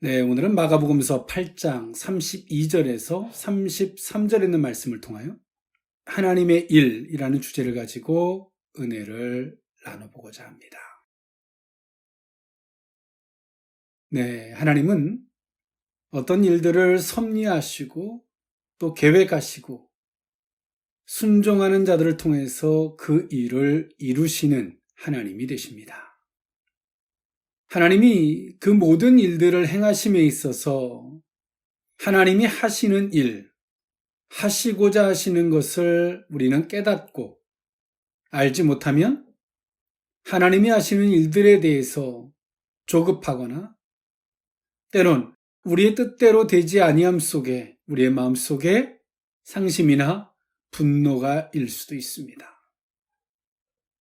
네, 오늘은 마가복음서 8장 32절에서 33절에 있는 말씀을 통하여 하나님의 일이라는 주제를 가지고 은혜를 나눠보고자 합니다. 네, 하나님은 어떤 일들을 섭리하시고 또 계획하시고 순종하는 자들을 통해서 그 일을 이루시는 하나님이 되십니다. 하나님이 그 모든 일들을 행하심에 있어서 하나님이 하시는 일, 하시고자 하시는 것을 우리는 깨닫고 알지 못하면 하나님이 하시는 일들에 대해서 조급하거나 때론 우리의 뜻대로 되지 아니함 속에 우리의 마음 속에 상심이나 분노가 일 수도 있습니다.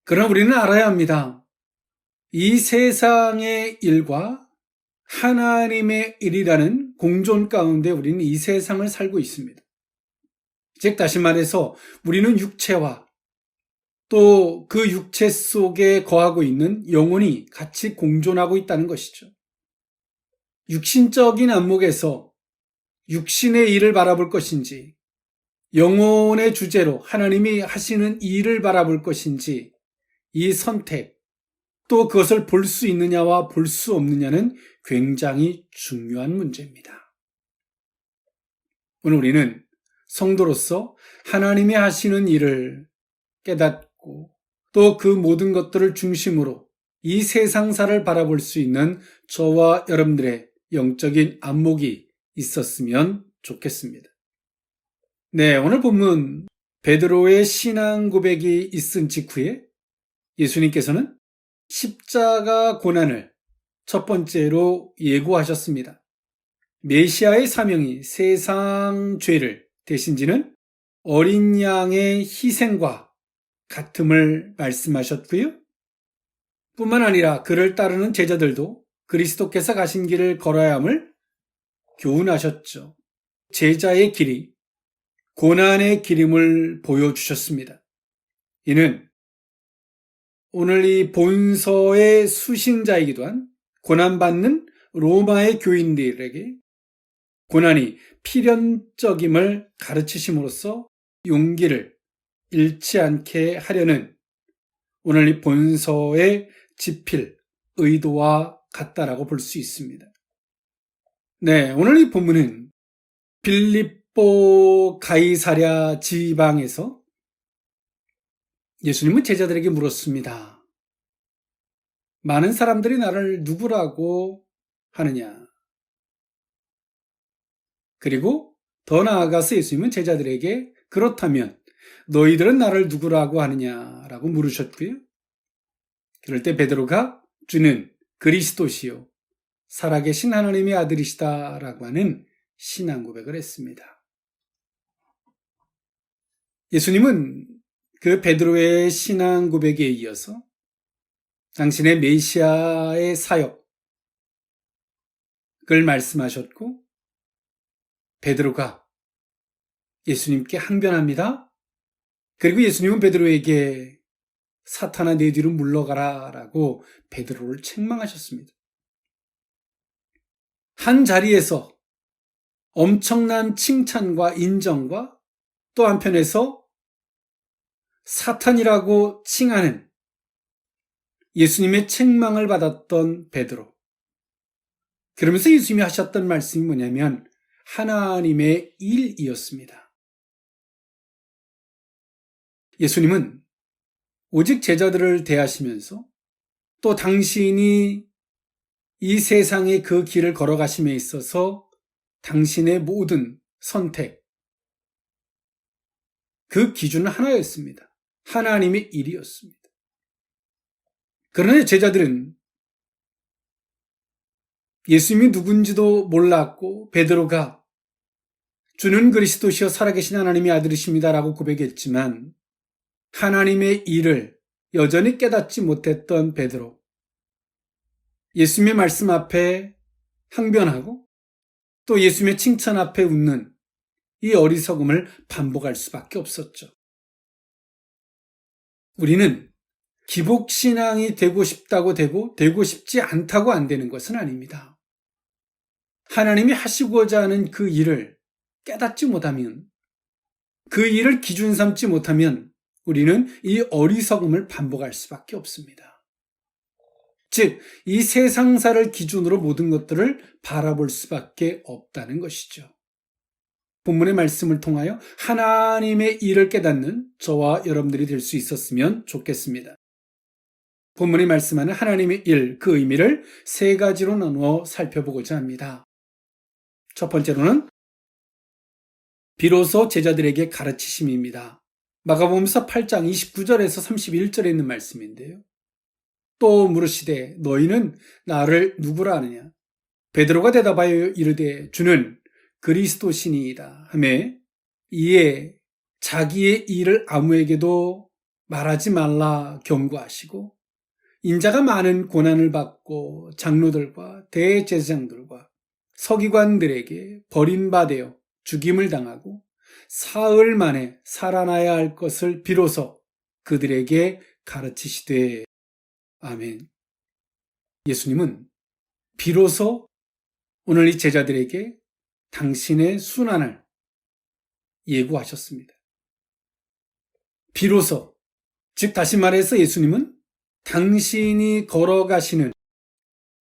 그러나 우리는 알아야 합니다. 이 세상의 일과 하나님의 일이라는 공존 가운데 우리는 이 세상을 살고 있습니다. 즉 다시 말해서 우리는 육체와 또 그 육체 속에 거하고 있는 영혼이 같이 공존하고 있다는 것이죠. 육신적인 안목에서 육신의 일을 바라볼 것인지 영혼의 주제로 하나님이 하시는 일을 바라볼 것인지 이 선택 또 그것을 볼 수 있느냐와 볼 수 없느냐는 굉장히 중요한 문제입니다. 오늘 우리는 성도로서 하나님이 하시는 일을 깨닫고 또 그 모든 것들을 중심으로 이 세상사를 바라볼 수 있는 저와 여러분들의 영적인 안목이 있었으면 좋겠습니다. 네, 오늘 본문 베드로의 신앙 고백이 있은 직후에 예수님께서는 십자가 고난을 첫 번째로 예고하셨습니다. 메시아의 사명이 세상 죄를 대신 지는 어린 양의 희생과 같음을 말씀하셨고요. 뿐만 아니라 그를 따르는 제자들도 그리스도께서 가신 길을 걸어야 함을 교훈하셨죠. 제자의 길이 고난의 길임을 보여주셨습니다. 이는 오늘 이 본서의 수신자이기도 한 고난받는 로마의 교인들에게 고난이 필연적임을 가르치심으로써 용기를 잃지 않게 하려는 오늘 이 본서의 지필 의도와 같다라고 볼 수 있습니다. 네, 오늘 이 본문은 빌립보 가이사랴 지방에서 예수님은 제자들에게 물었습니다. 많은 사람들이 나를 누구라고 하느냐? 그리고 더 나아가서 예수님은 제자들에게 그렇다면 너희들은 나를 누구라고 하느냐라고 물으셨고요. 그럴 때 베드로가 주는 그리스도시요 살아계신 하나님의 아들이시다라고 하는 신앙 고백을 했습니다. 예수님은 그 베드로의 신앙 고백에 이어서 당신의 메시아의 사역을 말씀하셨고 베드로가 예수님께 항변합니다. 그리고 예수님은 베드로에게 사탄아 내 뒤로 물러가라 라고 베드로를 책망하셨습니다. 한 자리에서 엄청난 칭찬과 인정과 또 한편에서 사탄이라고 칭하는 예수님의 책망을 받았던 베드로. 그러면서 예수님이 하셨던 말씀이 뭐냐면 하나님의 일이었습니다. 예수님은 오직 제자들을 대하시면서 또 당신이 이 세상의 그 길을 걸어가심에 있어서 당신의 모든 선택, 그 기준은 하나였습니다. 하나님의 일이었습니다. 그러나 제자들은 예수님이 누군지도 몰랐고 베드로가 주는 그리스도시여 살아계신 하나님의 아들이십니다라고 고백했지만 하나님의 일을 여전히 깨닫지 못했던 베드로, 예수님의 말씀 앞에 항변하고 또 예수님의 칭찬 앞에 웃는 이 어리석음을 반복할 수밖에 없었죠. 우리는 기복신앙이 되고 싶다고 되고 싶지 않다고 안 되는 것은 아닙니다. 하나님이 하시고자 하는 그 일을 깨닫지 못하면, 그 일을 기준 삼지 못하면 우리는 이 어리석음을 반복할 수밖에 없습니다. 즉, 이 세상사를 기준으로 모든 것들을 바라볼 수밖에 없다는 것이죠. 본문의 말씀을 통하여 하나님의 일을 깨닫는 저와 여러분들이 될 수 있었으면 좋겠습니다. 본문이 말씀하는 하나님의 일, 그 의미를 세 가지로 나누어 살펴보고자 합니다. 첫 번째로는 비로소 제자들에게 가르치심입니다. 마가복음서 8장 29절에서 31절에 있는 말씀인데요. 또 물으시되 너희는 나를 누구라 하느냐? 베드로가 대답하여 이르되 주는 그리스도시니이다 하매 이에 자기의 일을 아무에게도 말하지 말라 경고하시고 인자가 많은 고난을 받고 장로들과 대제사장들과 서기관들에게 버림받아 죽임을 당하고 사흘 만에 살아나야 할 것을 비로소 그들에게 가르치시되 아멘. 예수님은 비로소 오늘 이 제자들에게 당신의 순환을 예고하셨습니다. 비로소, 즉 다시 말해서 예수님은 당신이 걸어가시는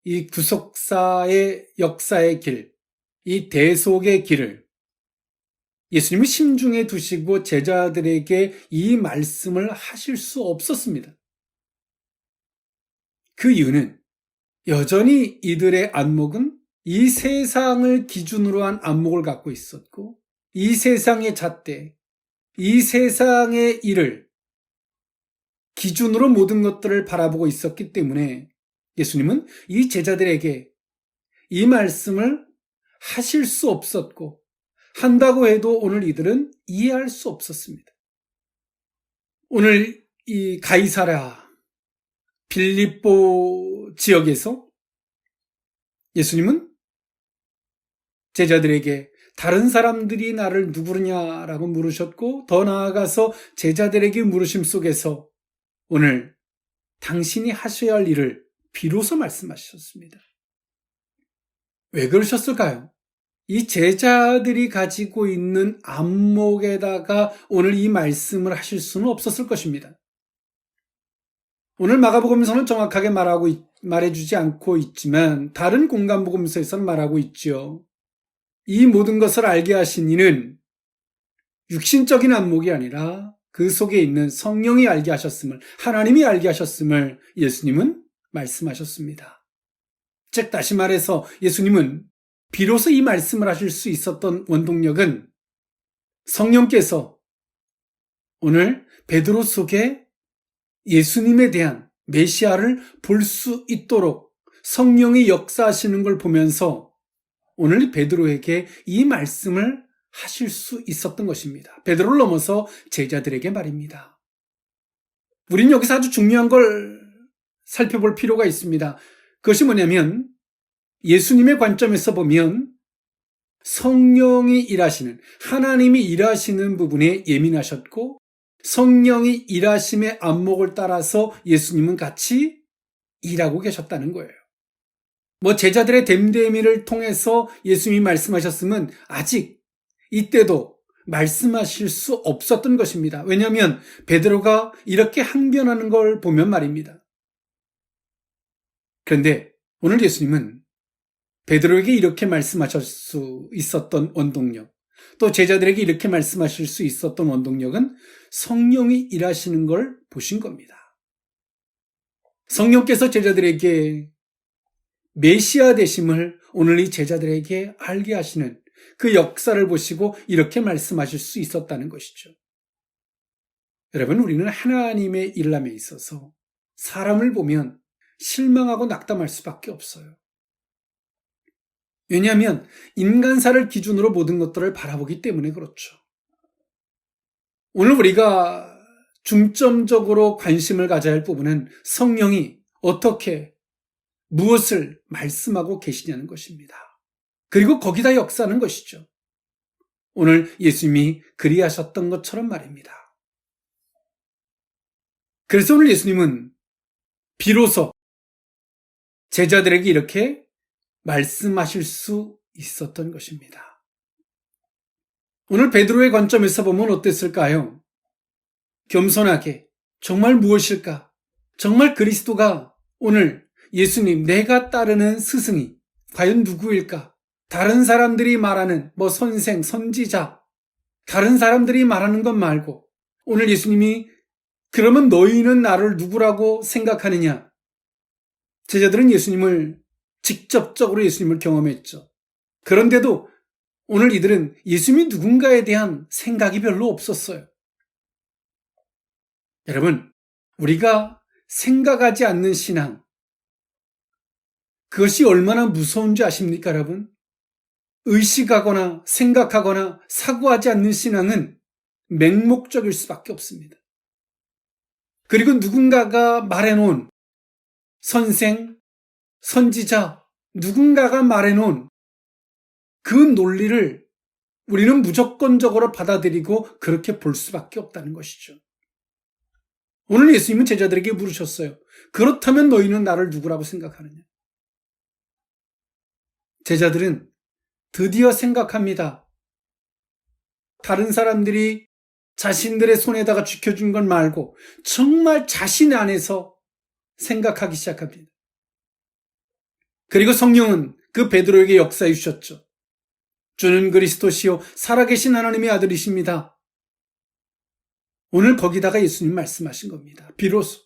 이 구속사의 역사의 길, 이 대속의 길을 예수님은 심중에 두시고 제자들에게 이 말씀을 하실 수 없었습니다. 그 이유는 여전히 이들의 안목은 이 세상을 기준으로 한 안목을 갖고 있었고 이 세상의 잣대, 이 세상의 일을 기준으로 모든 것들을 바라보고 있었기 때문에 예수님은 이 제자들에게 이 말씀을 하실 수 없었고 한다고 해도 오늘 이들은 이해할 수 없었습니다. 오늘 이 가이사랴 빌립보 지역에서 예수님은 제자들에게 다른 사람들이 나를 누구느냐라고 물으셨고 더 나아가서 제자들에게 물으심 속에서 오늘 당신이 하셔야 할 일을 비로소 말씀하셨습니다. 왜 그러셨을까요? 이 제자들이 가지고 있는 안목에다가 오늘 이 말씀을 하실 수는 없었을 것입니다. 오늘 마가복음서는 정확하게 말해주지 않고 있지만 다른 공간복음서에서는 말하고 있죠. 이 모든 것을 알게 하신 이는 육신적인 안목이 아니라 그 속에 있는 성령이 알게 하셨음을, 하나님이 알게 하셨음을 예수님은 말씀하셨습니다. 즉 다시 말해서 예수님은 비로소 이 말씀을 하실 수 있었던 원동력은 성령께서 오늘 베드로 속에 예수님에 대한 메시아를 볼 수 있도록 성령이 역사하시는 걸 보면서 오늘 베드로에게 이 말씀을 하실 수 있었던 것입니다. 베드로를 넘어서 제자들에게 말입니다. 우리는 여기서 아주 중요한 걸 살펴볼 필요가 있습니다. 그것이 뭐냐면 예수님의 관점에서 보면 성령이 일하시는, 하나님이 일하시는 부분에 예민하셨고 성령이 일하심의 안목을 따라서 예수님은 같이 일하고 계셨다는 거예요. 제자들의 됨됨이를 통해서 예수님이 말씀하셨으면 아직 이때도 말씀하실 수 없었던 것입니다. 왜냐하면 베드로가 이렇게 항변하는 걸 보면 말입니다. 그런데 오늘 예수님은 베드로에게 이렇게 말씀하실 수 있었던 원동력, 또 제자들에게 이렇게 말씀하실 수 있었던 원동력은 성령이 일하시는 걸 보신 겁니다. 성령께서 제자들에게 메시아 되심을 오늘 이 제자들에게 알게 하시는 그 역사를 보시고 이렇게 말씀하실 수 있었다는 것이죠. 여러분, 우리는 하나님의 일람에 있어서 사람을 보면 실망하고 낙담할 수밖에 없어요. 왜냐하면 인간사를 기준으로 모든 것들을 바라보기 때문에 그렇죠. 오늘 우리가 중점적으로 관심을 가져야 할 부분은 성령이 어떻게 무엇을 말씀하고 계시냐는 것입니다. 그리고 거기다 역사하는 것이죠. 오늘 예수님이 그리하셨던 것처럼 말입니다. 그래서 오늘 예수님은 비로소 제자들에게 이렇게 말씀하실 수 있었던 것입니다. 오늘 베드로의 관점에서 보면 어땠을까요? 겸손하게 정말 무엇일까? 정말 그리스도가 오늘 예수님, 내가 따르는 스승이 과연 누구일까? 다른 사람들이 말하는 선생, 선지자, 다른 사람들이 말하는 것 말고 오늘 예수님이 그러면 너희는 나를 누구라고 생각하느냐? 제자들은 직접적으로 예수님을 경험했죠. 그런데도 오늘 이들은 예수님이 누군가에 대한 생각이 별로 없었어요. 여러분, 우리가 생각하지 않는 신앙, 그것이 얼마나 무서운지 아십니까, 여러분? 의식하거나 생각하거나 사고하지 않는 신앙은 맹목적일 수밖에 없습니다. 그리고 누군가가 말해놓은 선생, 선지자, 누군가가 말해놓은 그 논리를 우리는 무조건적으로 받아들이고 그렇게 볼 수밖에 없다는 것이죠. 오늘 예수님은 제자들에게 물으셨어요. 그렇다면 너희는 나를 누구라고 생각하느냐? 제자들은 드디어 생각합니다. 다른 사람들이 자신들의 손에다가 쥐켜준 걸 말고 정말 자신 안에서 생각하기 시작합니다. 그리고 성령은 그 베드로에게 역사해 주셨죠. 주는 그리스도시요 살아계신 하나님의 아들이십니다. 오늘 거기다가 예수님 말씀하신 겁니다. 비로소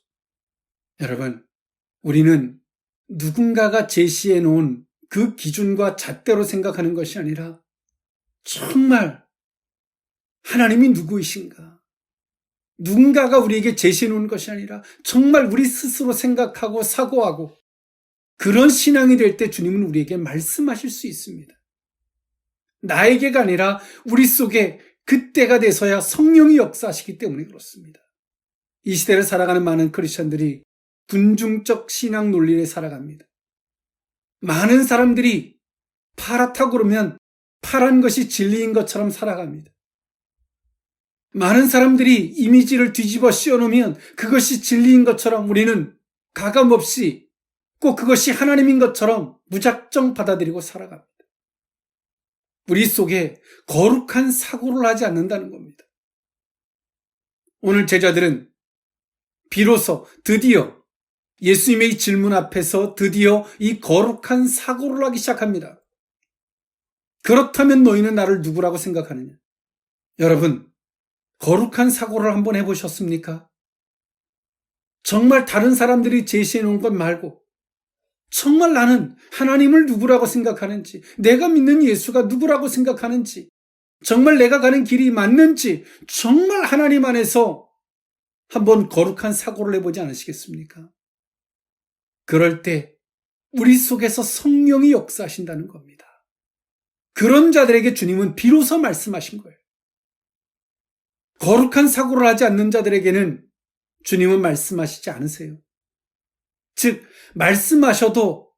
여러분, 우리는 누군가가 제시해 놓은 그 기준과 잣대로 생각하는 것이 아니라 정말 하나님이 누구이신가? 누군가가 우리에게 제시해 놓은 것이 아니라 정말 우리 스스로 생각하고 사고하고 그런 신앙이 될 때 주님은 우리에게 말씀하실 수 있습니다. 나에게가 아니라 우리 속에 그때가 돼서야 성령이 역사하시기 때문에 그렇습니다. 이 시대를 살아가는 많은 크리스천들이 군중적 신앙 논리를 살아갑니다. 많은 사람들이 파랗다고 그러면 파란 것이 진리인 것처럼 살아갑니다. 많은 사람들이 이미지를 뒤집어 씌워놓으면 그것이 진리인 것처럼 우리는 가감없이 꼭 그것이 하나님인 것처럼 무작정 받아들이고 살아갑니다. 우리 속에 거룩한 사고를 하지 않는다는 겁니다. 오늘 제자들은 비로소 드디어 예수님의 이 질문 앞에서 드디어 이 거룩한 사고를 하기 시작합니다. 그렇다면 너희는 나를 누구라고 생각하느냐? 여러분, 거룩한 사고를 한번 해보셨습니까? 정말 다른 사람들이 제시해 놓은 것 말고 정말 나는 하나님을 누구라고 생각하는지, 내가 믿는 예수가 누구라고 생각하는지, 정말 내가 가는 길이 맞는지 정말 하나님 안에서 한번 거룩한 사고를 해보지 않으시겠습니까? 그럴 때 우리 속에서 성령이 역사하신다는 겁니다. 그런 자들에게 주님은 비로소 말씀하신 거예요. 거룩한 사고를 하지 않는 자들에게는 주님은 말씀하시지 않으세요. 즉, 말씀하셔도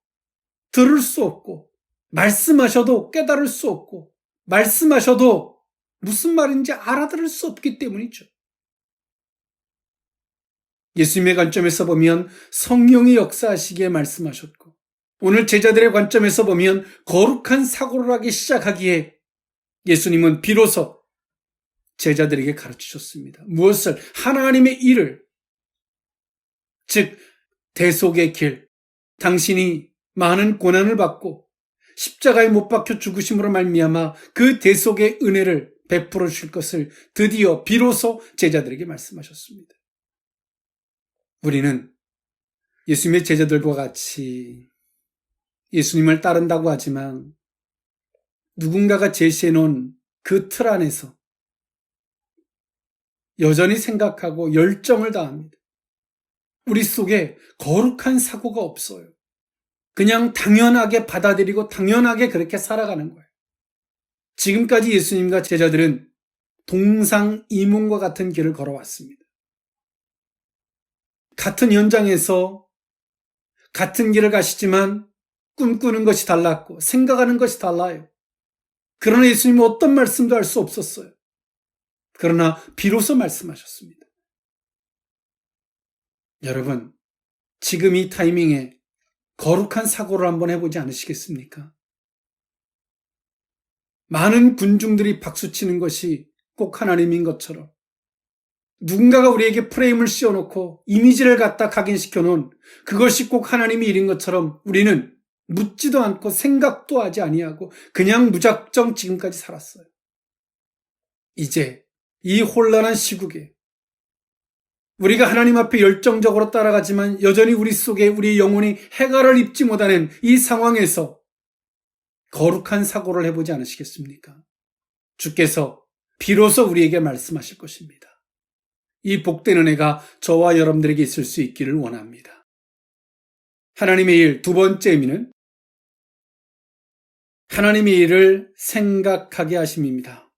들을 수 없고, 말씀하셔도 깨달을 수 없고, 말씀하셔도 무슨 말인지 알아들을 수 없기 때문이죠. 예수님의 관점에서 보면 성령이 역사하시기에 말씀하셨고, 오늘 제자들의 관점에서 보면 거룩한 사고를 하기 시작하기에 예수님은 비로소 제자들에게 가르치셨습니다. 무엇을? 하나님의 일을, 즉 대속의 길, 당신이 많은 고난을 받고 십자가에 못 박혀 죽으심으로 말미암아 그 대속의 은혜를 베풀어 주실 것을 드디어 비로소 제자들에게 말씀하셨습니다. 우리는 예수님의 제자들과 같이 예수님을 따른다고 하지만 누군가가 제시해 놓은 그 틀 안에서 여전히 생각하고 열정을 다합니다. 우리 속에 거룩한 사고가 없어요. 그냥 당연하게 받아들이고 당연하게 그렇게 살아가는 거예요. 지금까지 예수님과 제자들은 동상이몽과 같은 길을 걸어왔습니다. 같은 현장에서 같은 길을 가시지만 꿈꾸는 것이 달랐고 생각하는 것이 달라요. 그러나 예수님은 어떤 말씀도 할 수 없었어요. 그러나 비로소 말씀하셨습니다. 여러분, 지금 이 타이밍에 거룩한 사고를 한번 해보지 않으시겠습니까? 많은 군중들이 박수치는 것이 꼭 하나님인 것처럼 누군가가 우리에게 프레임을 씌워놓고 이미지를 갖다 각인시켜 놓은 그것이 꼭 하나님의 일인 것처럼 우리는 묻지도 않고 생각도 하지 아니하고 그냥 무작정 지금까지 살았어요. 이제 이 혼란한 시국에 우리가 하나님 앞에 열정적으로 따라가지만 여전히 우리 속에 우리의 영혼이 해갈을 입지 못하는 이 상황에서 거룩한 사고를 해보지 않으시겠습니까? 주께서 비로소 우리에게 말씀하실 것입니다. 이 복된 은혜가 저와 여러분들에게 있을 수 있기를 원합니다. 하나님의 일 두 번째 의미는 하나님의 일을 생각하게 하심입니다.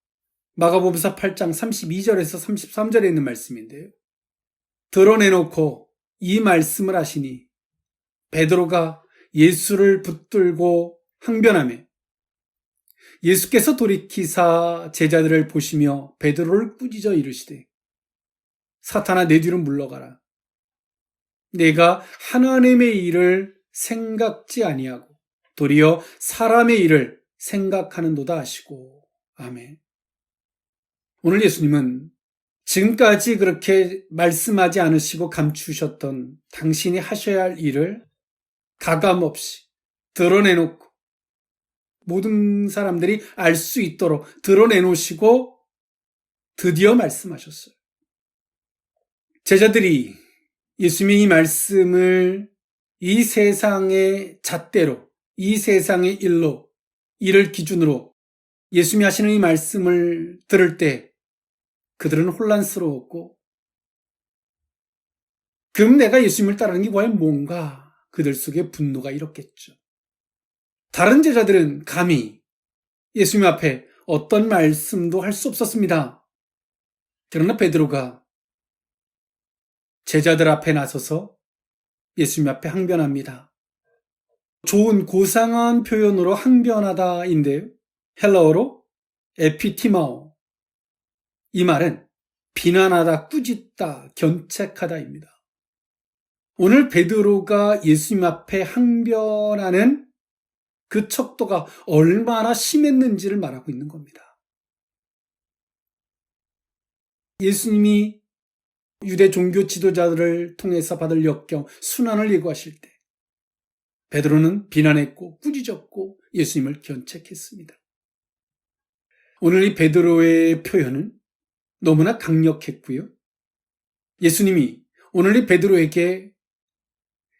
마가복음서 8장 32절에서 33절에 있는 말씀인데요. 드러내놓고 이 말씀을 하시니 베드로가 예수를 붙들고 항변하며 예수께서 돌이키사 제자들을 보시며 베드로를 꾸짖어 이르시되 사탄아 내 뒤로 물러가라. 내가 하나님의 일을 생각지 아니하고 도리어 사람의 일을 생각하는도다 하시고. 아멘. 오늘 예수님은 지금까지 그렇게 말씀하지 않으시고 감추셨던 당신이 하셔야 할 일을 가감없이 드러내놓고 모든 사람들이 알 수 있도록 드러내놓으시고 드디어 말씀하셨어요. 제자들이 예수님의 이 말씀을 이 세상의 잣대로, 이 세상의 일로, 이를 기준으로 예수님이 하시는 이 말씀을 들을 때 그들은 혼란스러웠고, 그럼 내가 예수님을 따르는 게 과연 뭔가? 그들 속에 분노가 일었겠죠. 다른 제자들은 감히 예수님 앞에 어떤 말씀도 할 수 없었습니다. 그러나 베드로가 제자들 앞에 나서서 예수님 앞에 항변합니다. 좋은 고상한 표현으로 항변하다인데요. 헬라어로 에피티마오. 이 말은 비난하다, 꾸짖다, 견책하다입니다. 오늘 베드로가 예수님 앞에 항변하는 그 척도가 얼마나 심했는지를 말하고 있는 겁니다. 예수님이 유대 종교 지도자들을 통해서 받을 역경, 순환을 예고하실 때 베드로는 비난했고 꾸짖었고 예수님을 견책했습니다. 오늘 이 베드로의 표현은 너무나 강력했고요. 예수님이 오늘 이 베드로에게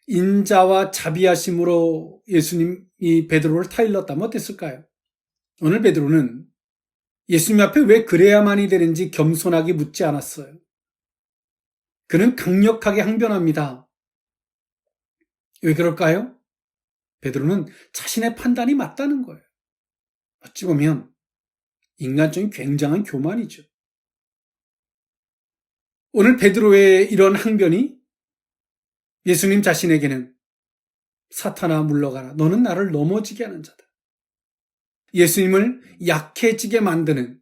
인자와 자비하심으로 예수님이 베드로를 타일렀다면 어땠을까요? 오늘 베드로는 예수님 앞에 왜 그래야만이 되는지 겸손하게 묻지 않았어요. 그는 강력하게 항변합니다. 왜 그럴까요? 베드로는 자신의 판단이 맞다는 거예요. 어찌 보면 인간적인 굉장한 교만이죠. 오늘 베드로의 이런 항변이 예수님 자신에게는 사탄아 물러가라. 너는 나를 넘어지게 하는 자다. 예수님을 약해지게 만드는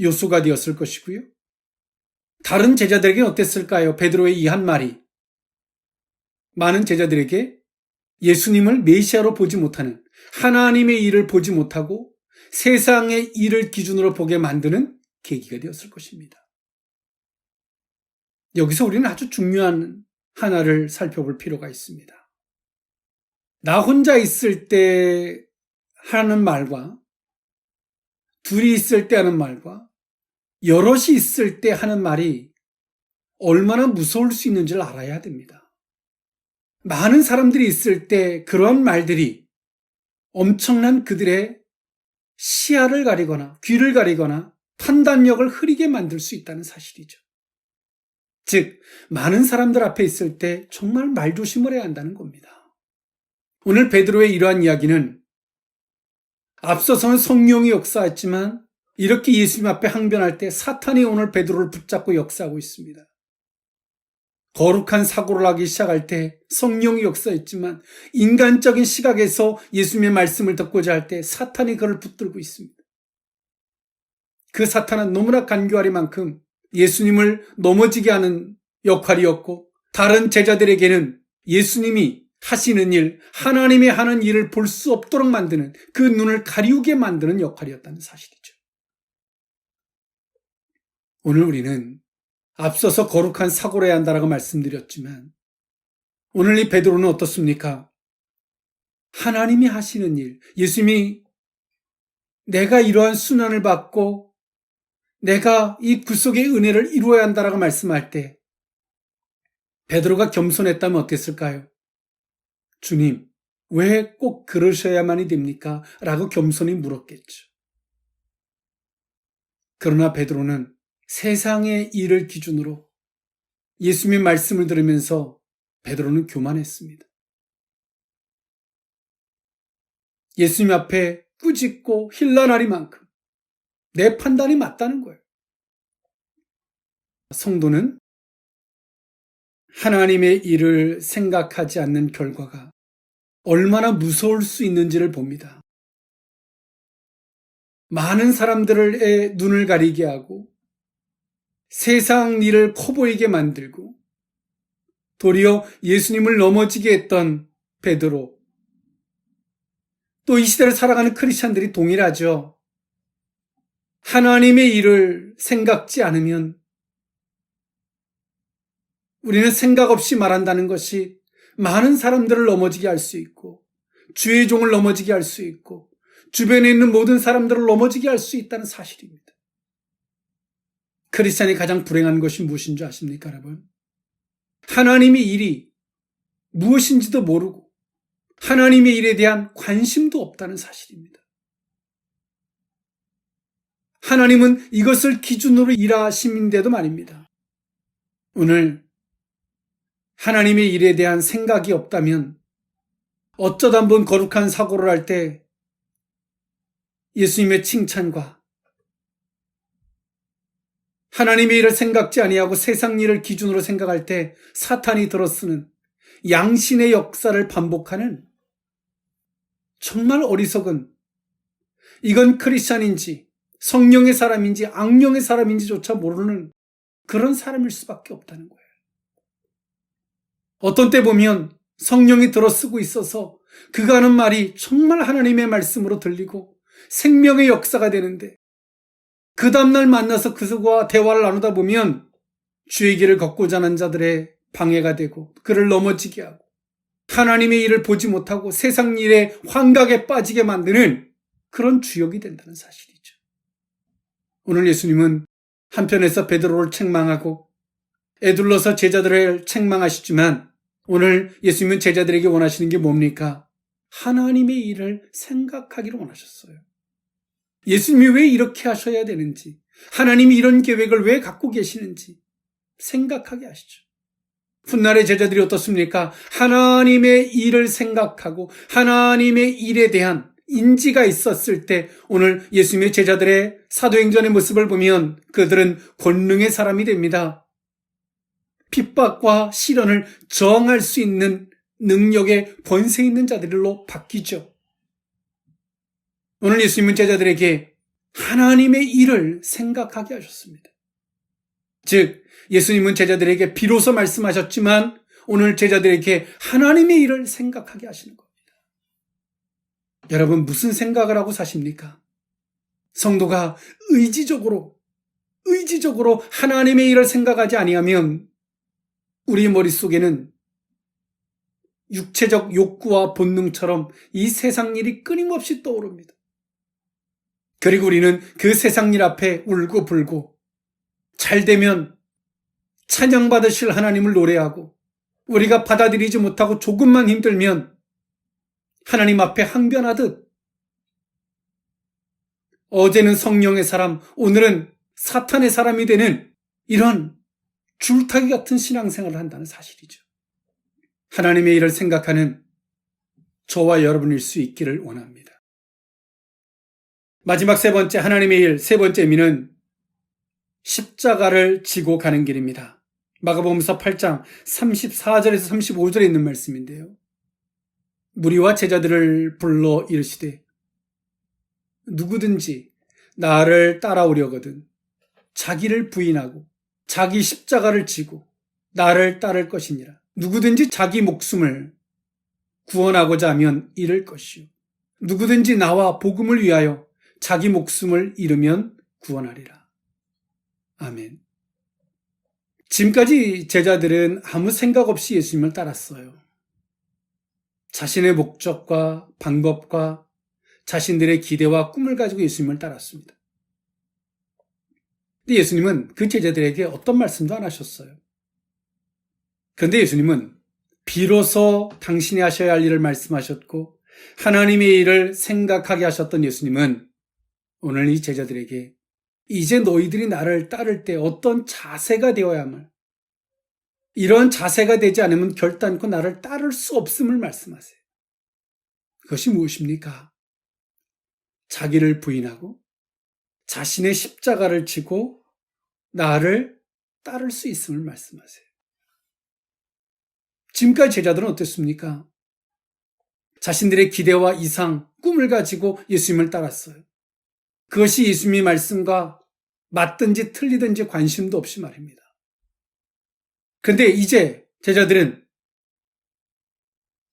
요소가 되었을 것이고요. 다른 제자들에게는 어땠을까요? 베드로의 이 한 말이 많은 제자들에게 예수님을 메시아로 보지 못하는, 하나님의 일을 보지 못하고 세상의 일을 기준으로 보게 만드는 계기가 되었을 것입니다. 여기서 우리는 아주 중요한 하나를 살펴볼 필요가 있습니다. 나 혼자 있을 때 하는 말과 둘이 있을 때 하는 말과 여럿이 있을 때 하는 말이 얼마나 무서울 수 있는지를 알아야 됩니다. 많은 사람들이 있을 때 그러한 말들이 엄청난 그들의 시야를 가리거나 귀를 가리거나 판단력을 흐리게 만들 수 있다는 사실이죠. 즉, 많은 사람들 앞에 있을 때 정말 말조심을 해야 한다는 겁니다. 오늘 베드로의 이러한 이야기는 앞서서는 성령이 역사했지만 이렇게 예수님 앞에 항변할 때 사탄이 오늘 베드로를 붙잡고 역사하고 있습니다. 거룩한 사고를 하기 시작할 때 성령이 역사했지만 인간적인 시각에서 예수님의 말씀을 듣고자 할 때 사탄이 그를 붙들고 있습니다. 그 사탄은 너무나 간교하리만큼 예수님을 넘어지게 하는 역할이었고 다른 제자들에게는 예수님이 하시는 일, 하나님이 하는 일을 볼 수 없도록 만드는, 그 눈을 가리우게 만드는 역할이었다는 사실이죠. 오늘 우리는 앞서서 거룩한 사고를 해야 한다라고 말씀드렸지만, 오늘 이 베드로는 어떻습니까? 하나님이 하시는 일, 예수님이 내가 이러한 순환을 받고 내가 이 구속의 은혜를 이루어야 한다라고 말씀할 때 베드로가 겸손했다면 어땠을까요? 주님, 왜 꼭 그러셔야만이 됩니까? 라고 겸손히 물었겠죠. 그러나 베드로는 세상의 일을 기준으로 예수님의 말씀을 들으면서 베드로는 교만했습니다. 예수님 앞에 꾸짖고 힐난하리만큼 내 판단이 맞다는 거예요. 성도는 하나님의 일을 생각하지 않는 결과가 얼마나 무서울 수 있는지를 봅니다. 많은 사람들의 눈을 가리게 하고 세상 일을 커 보이게 만들고 도리어 예수님을 넘어지게 했던 베드로, 또 이 시대를 살아가는 크리스찬들이 동일하죠. 하나님의 일을 생각지 않으면 우리는 생각 없이 말한다는 것이 많은 사람들을 넘어지게 할 수 있고 주의 종을 넘어지게 할 수 있고 주변에 있는 모든 사람들을 넘어지게 할 수 있다는 사실입니다. 크리스찬이 가장 불행한 것이 무엇인 줄 아십니까, 여러분? 하나님의 일이 무엇인지도 모르고 하나님의 일에 대한 관심도 없다는 사실입니다. 하나님은 이것을 기준으로 일하심인데도 말입니다. 오늘 하나님의 일에 대한 생각이 없다면 어쩌다 한번 거룩한 사고를 할 때 예수님의 칭찬과 하나님의 일을 생각지 아니하고 세상 일을 기준으로 생각할 때 사탄이 들어쓰는 양신의 역사를 반복하는 정말 어리석은, 이건 크리스찬인지 성령의 사람인지 악령의 사람인지조차 모르는 그런 사람일 수밖에 없다는 거예요. 어떤 때 보면 성령이 들어쓰고 있어서 그가 하는 말이 정말 하나님의 말씀으로 들리고 생명의 역사가 되는데 그 다음날 만나서 그와 대화를 나누다 보면 주의 길을 걷고자 하는 자들의 방해가 되고 그를 넘어지게 하고 하나님의 일을 보지 못하고 세상 일에 환각에 빠지게 만드는 그런 주역이 된다는 사실이죠. 오늘 예수님은 한편에서 베드로를 책망하고 에둘러서 제자들을 책망하시지만 오늘 예수님은 제자들에게 원하시는 게 뭡니까? 하나님의 일을 생각하기를 원하셨어요. 예수님이 왜 이렇게 하셔야 되는지, 하나님이 이런 계획을 왜 갖고 계시는지 생각하게 하시죠. 훗날의 제자들이 어떻습니까? 하나님의 일을 생각하고 하나님의 일에 대한 인지가 있었을 때 오늘 예수님의 제자들의 사도행전의 모습을 보면 그들은 권능의 사람이 됩니다. 핍박과 시련을 저항할 수 있는 능력의 권세 있는 자들로 바뀌죠. 오늘 예수님은 제자들에게 하나님의 일을 생각하게 하셨습니다. 즉 예수님은 제자들에게 비로소 말씀하셨지만 오늘 제자들에게 하나님의 일을 생각하게 하시는 겁니다. 여러분, 무슨 생각을 하고 사십니까? 성도가 의지적으로 하나님의 일을 생각하지 아니하면 우리 머릿속에는 육체적 욕구와 본능처럼 이 세상 일이 끊임없이 떠오릅니다. 그리고 우리는 그 세상 일 앞에 울고불고 잘 되면 찬양받으실 하나님을 노래하고 우리가 받아들이지 못하고 조금만 힘들면 하나님 앞에 항변하듯 어제는 성령의 사람, 오늘은 사탄의 사람이 되는 이런 줄타기 같은 신앙생활을 한다는 사실이죠. 하나님의 일을 생각하는 저와 여러분일 수 있기를 원합니다. 마지막 세 번째 하나님의 일, 세 번째 의미는 십자가를 지고 가는 길입니다. 마가복음서 8장 34절에서 35절에 있는 말씀인데요. 무리와 제자들을 불러 이르시되 누구든지 나를 따라오려거든 자기를 부인하고 자기 십자가를 지고 나를 따를 것이니라. 누구든지 자기 목숨을 구원하고자 하면 잃을 것이요. 누구든지 나와 복음을 위하여 자기 목숨을 잃으면 구원하리라. 아멘. 지금까지 제자들은 아무 생각 없이 예수님을 따랐어요. 자신의 목적과 방법과 자신들의 기대와 꿈을 가지고 예수님을 따랐습니다. 근데 예수님은 그 제자들에게 어떤 말씀도 안 하셨어요. 그런데 예수님은 비로소 당신이 하셔야 할 일을 말씀하셨고 하나님의 일을 생각하게 하셨던 예수님은 오늘 이 제자들에게 이제 너희들이 나를 따를 때 어떤 자세가 되어야만, 이런 자세가 되지 않으면 결단코 나를 따를 수 없음을 말씀하세요. 그것이 무엇입니까? 자기를 부인하고 자신의 십자가를 지고 나를 따를 수 있음을 말씀하세요. 지금까지 제자들은 어땠습니까? 자신들의 기대와 이상, 꿈을 가지고 예수님을 따랐어요. 그것이 예수님의 말씀과 맞든지 틀리든지 관심도 없이 말입니다. 그런데 이제 제자들은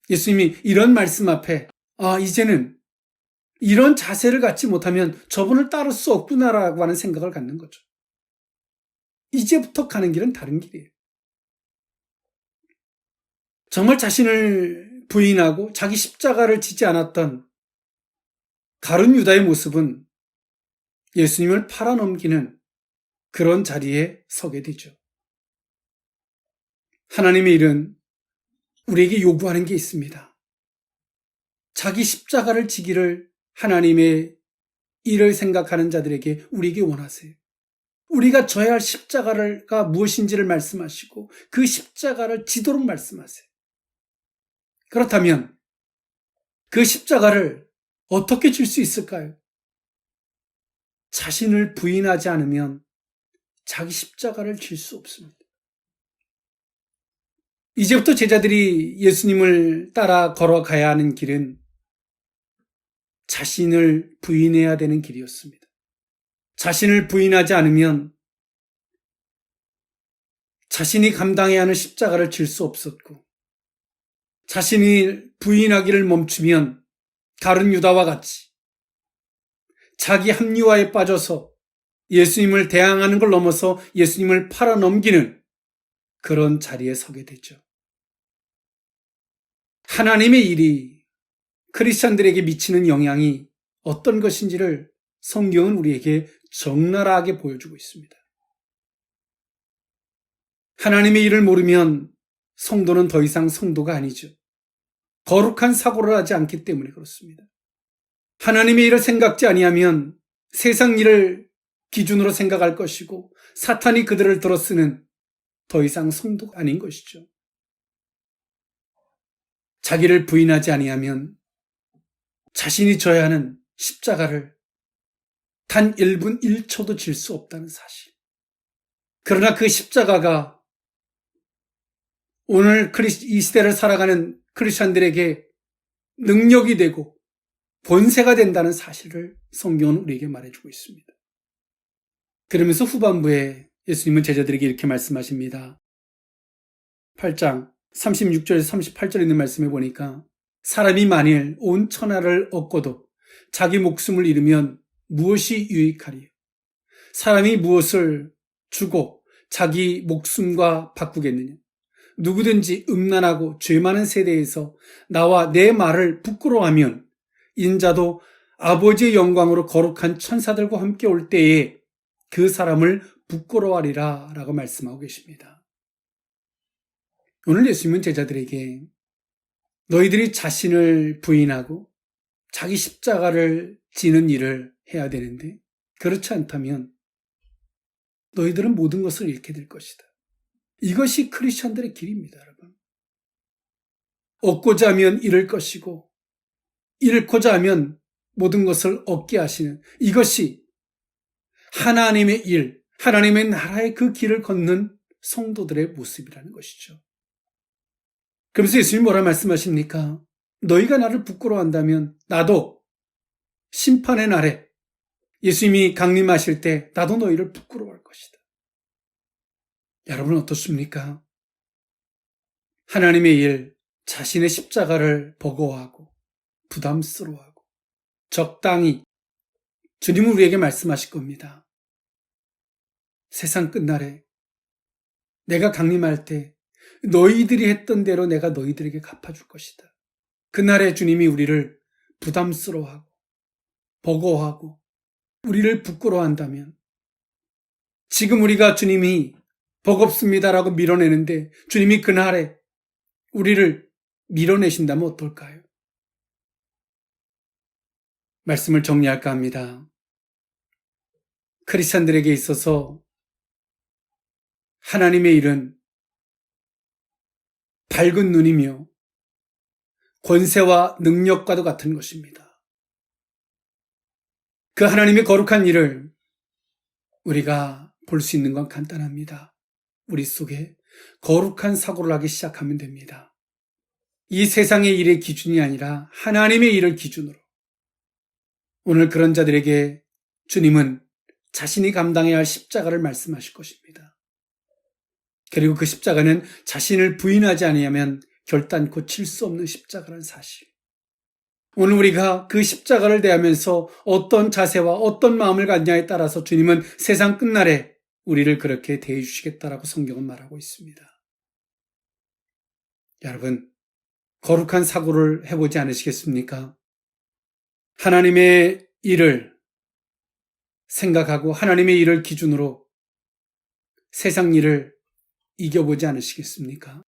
예수님이 이런 말씀 앞에 이제는 이런 자세를 갖지 못하면 저분을 따를 수 없구나라고 하는 생각을 갖는 거죠. 이제부터 가는 길은 다른 길이에요. 정말 자신을 부인하고 자기 십자가를 지지 않았던 가룟 유다의 모습은 예수님을 팔아넘기는 그런 자리에 서게 되죠. 하나님의 일은 우리에게 요구하는 게 있습니다. 자기 십자가를 지기를 하나님의 일을 생각하는 자들에게 우리에게 원하세요. 우리가 져야 할 십자가가 무엇인지를 말씀하시고 그 십자가를 지도록 말씀하세요. 그렇다면 그 십자가를 어떻게 질 수 있을까요? 자신을 부인하지 않으면 자기 십자가를 질 수 없습니다. 이제부터 제자들이 예수님을 따라 걸어가야 하는 길은 자신을 부인해야 되는 길이었습니다. 자신을 부인하지 않으면 자신이 감당해야 하는 십자가를 질 수 없었고, 자신이 부인하기를 멈추면 다른 유다와 같이 자기 합리화에 빠져서 예수님을 대항하는 걸 넘어서 예수님을 팔아넘기는 그런 자리에 서게 되죠. 하나님의 일이 크리스찬들에게 미치는 영향이 어떤 것인지를 성경은 우리에게 적나라하게 보여주고 있습니다. 하나님의 일을 모르면 성도는 더 이상 성도가 아니죠. 거룩한 사고를 하지 않기 때문에 그렇습니다. 하나님의 일을 생각지 아니하면 세상 일을 기준으로 생각할 것이고 사탄이 그들을 들어쓰는 더 이상 성도가 아닌 것이죠. 자기를 부인하지 아니하면 자신이 져야 하는 십자가를 단 1분 1초도 질 수 없다는 사실. 그러나 그 십자가가 오늘 이 시대를 살아가는 크리스천들에게 능력이 되고 본세가 된다는 사실을 성경은 우리에게 말해주고 있습니다. 그러면서 후반부에 예수님은 제자들에게 이렇게 말씀하십니다. 8장 36절에서 38절에 있는 말씀에 보니까 사람이 만일 온 천하를 얻고도 자기 목숨을 잃으면 무엇이 유익하리요? 사람이 무엇을 주고 자기 목숨과 바꾸겠느냐? 누구든지 음란하고 죄 많은 세대에서 나와 내 말을 부끄러워하면 인자도 아버지의 영광으로 거룩한 천사들과 함께 올 때에 그 사람을 부끄러워하리라 라고 말씀하고 계십니다. 오늘 예수님은 제자들에게 너희들이 자신을 부인하고 자기 십자가를 지는 일을 해야 되는데 그렇지 않다면 너희들은 모든 것을 잃게 될 것이다. 이것이 크리스천들의 길입니다, 여러분. 얻고자 하면 잃을 것이고 잃고자 하면 모든 것을 얻게 하시는 이것이 하나님의 일, 하나님의 나라의 그 길을 걷는 성도들의 모습이라는 것이죠. 그러면서 예수님이 뭐라 말씀하십니까? 너희가 나를 부끄러워한다면 나도 심판의 날에 예수님이 강림하실 때 나도 너희를 부끄러워할 것이다. 여러분 어떻습니까? 하나님의 일, 자신의 십자가를 버거워하고 부담스러워하고 적당히 주님은 우리에게 말씀하실 겁니다. 세상 끝날에 내가 강림할 때 너희들이 했던 대로 내가 너희들에게 갚아줄 것이다. 그날에 주님이 우리를 부담스러워하고 버거워하고 우리를 부끄러워한다면 지금 우리가 주님이 버겁습니다라고 밀어내는데 주님이 그날에 우리를 밀어내신다면 어떨까요? 말씀을 정리할까 합니다. 크리스찬들에게 있어서 하나님의 일은 밝은 눈이며 권세와 능력과도 같은 것입니다. 그 하나님의 거룩한 일을 우리가 볼 수 있는 건 간단합니다. 우리 속에 거룩한 사고를 하기 시작하면 됩니다. 이 세상의 일의 기준이 아니라 하나님의 일을 기준으로 오늘 그런 자들에게 주님은 자신이 감당해야 할 십자가를 말씀하실 것입니다. 그리고 그 십자가는 자신을 부인하지 아니하면 결단코 칠 수 없는 십자가라는 사실. 오늘 우리가 그 십자가를 대하면서 어떤 자세와 어떤 마음을 갖냐에 따라서 주님은 세상 끝날에 우리를 그렇게 대해 주시겠다라고 성경은 말하고 있습니다. 여러분, 거룩한 사고를 해보지 않으시겠습니까? 하나님의 일을 생각하고 하나님의 일을 기준으로 세상 일을 이겨보지 않으시겠습니까?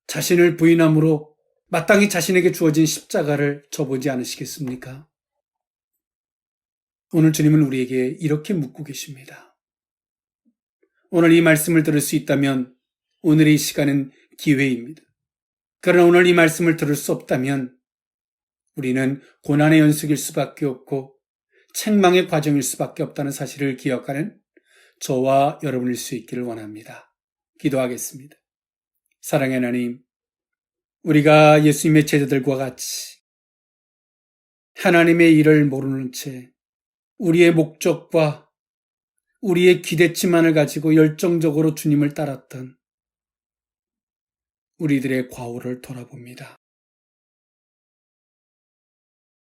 자신을 부인함으로 마땅히 자신에게 주어진 십자가를 져보지 않으시겠습니까? 오늘 주님은 우리에게 이렇게 묻고 계십니다. 오늘 이 말씀을 들을 수 있다면 오늘의 이 시간은 기회입니다. 그러나 오늘 이 말씀을 들을 수 없다면 우리는 고난의 연속일 수밖에 없고 책망의 과정일 수밖에 없다는 사실을 기억하는 저와 여러분일 수 있기를 원합니다. 기도하겠습니다. 사랑의 하나님, 우리가 예수님의 제자들과 같이 하나님의 일을 모르는 채 우리의 목적과 우리의 기대치만을 가지고 열정적으로 주님을 따랐던 우리들의 과오를 돌아봅니다.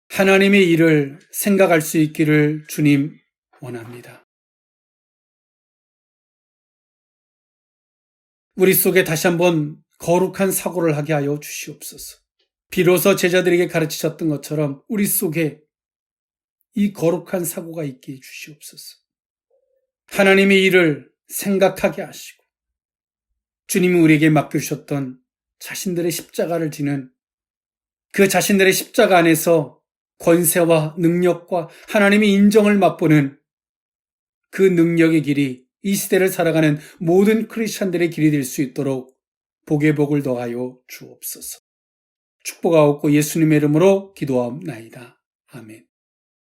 하나님의 일을 생각할 수 있기를 주님 원합니다. 우리 속에 다시 한번 거룩한 사고를 하게 하여 주시옵소서. 비로소 제자들에게 가르치셨던 것처럼 우리 속에 이 거룩한 사고가 있게 해 주시옵소서. 하나님의 일을 생각하게 하시고 주님이 우리에게 맡겨주셨던 자신들의 십자가를 지는 그 자신들의 십자가 안에서 권세와 능력과 하나님의 인정을 맛보는 그 능력의 길이 이 시대를 살아가는 모든 크리스찬들의 길이 될 수 있도록 복의 복을 더하여 주옵소서. 축복하옵고 예수님의 이름으로 기도하옵나이다. 아멘.